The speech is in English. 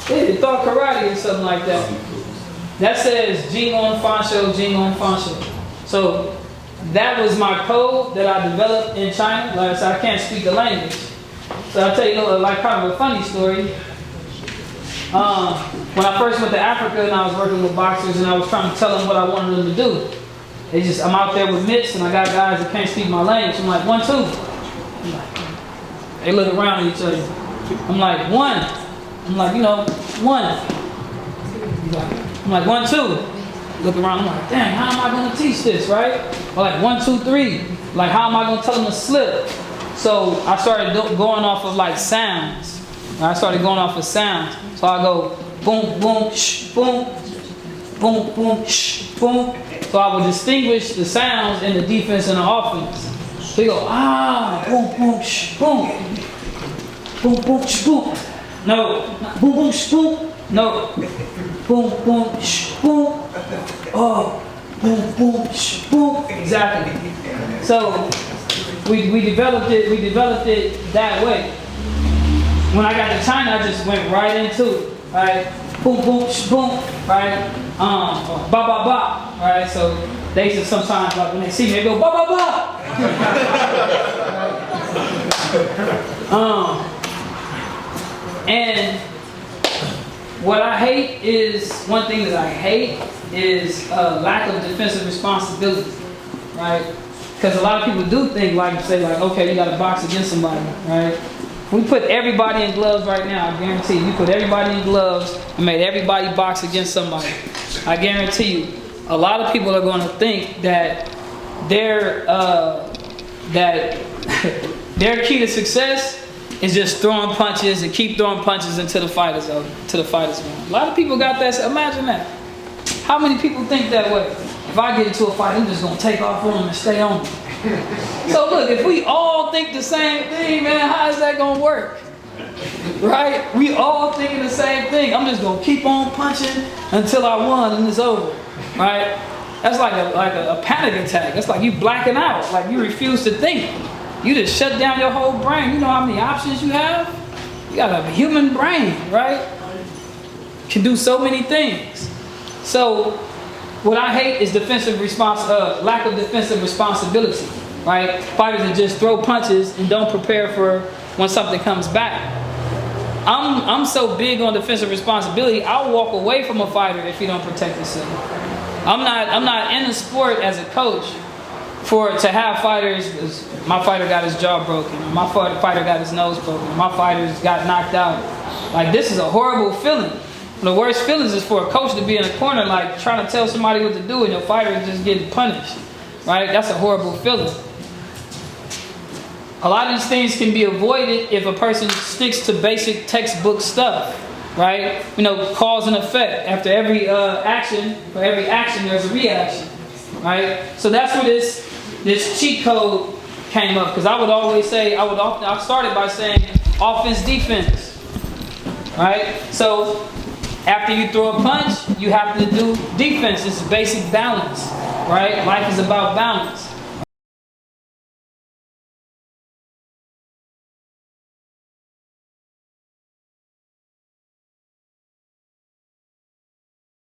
They thought karate or something like that. That says Jing on Fansho, Jing on Fansho. So that was my code that I developed in China. Like I said, I can't speak the language. So I'll tell you like kind of a funny story. When I first went to Africa and I was working with boxers and I was trying to tell them what I wanted them to do. I'm out there with mitts and I got guys that can't speak my language. I'm like, 1, 2. They look around at each other. I'm like, 1. I'm like, 1. I'm like, 1, 2. Look around, I'm like, dang, how am I going to teach this, right? Or like 1, 2, 3. Like, how am I going to tell them to slip? So I started going off of like sounds. I started going off of sounds. So I go boom, boom, shh, boom, boom, boom, shh, boom. So I would distinguish the sounds in the defense and the offense. So you go, boom, boom, shh, boom. Boom, boom, shh, boom. No. Boom, boom, shh, boom. No. Boom, boom, shh, boom. Oh. Boom, boom, shh, boom. Exactly. So we developed it that way. When I got to China, I just went right into it, right? Boom, boom, sh boom, right? Ba, ba, ba, right? So they used to sometimes, like when they see me, they go, ba, ba, ba. And what I hate is, one thing that I hate is lack of defensive responsibility, right? Because a lot of people do think, like, say, like, okay, you got to box against somebody, right? We put everybody in gloves right now, I guarantee you. We put everybody in gloves and made everybody box against somebody. I guarantee you, a lot of people are going to think that their key to success is just throwing punches and keep throwing punches until the fight is over, till the fight is won. A lot of people got that. Imagine that. How many people think that way? If I get into a fight, I'm just going to take off on them and stay on them. So look, if we all think the same thing, man, how is that going to work? Right? We all thinking the same thing. I'm just going to keep on punching until I won and it's over. Right? That's like a panic attack. That's like you blacking out. Like you refuse to think. You just shut down your whole brain. You know how many options you have? You got a human brain, right? Can do so many things. So what I hate is lack of defensive responsibility, right? Fighters that just throw punches and don't prepare for when something comes back. I'm so big on defensive responsibility, I'll walk away from a fighter if he don't protect himself. I'm not in the sport as a coach to have fighters. My fighter got his jaw broken, my fighter got his nose broken, my fighters got knocked out. Like, this is a horrible feeling. The worst feelings is for a coach to be in a corner, like trying to tell somebody what to do, and your fighter is just getting punished, right? That's a horrible feeling. A lot of these things can be avoided if a person sticks to basic textbook stuff, right? Cause and effect. After every action, for every action, there's a reaction, right? So that's where this cheat code came up, because I would always say, I started by saying offense, defense, right? So after you throw a punch, you have to do defense. It's basic balance, right? Life is about balance.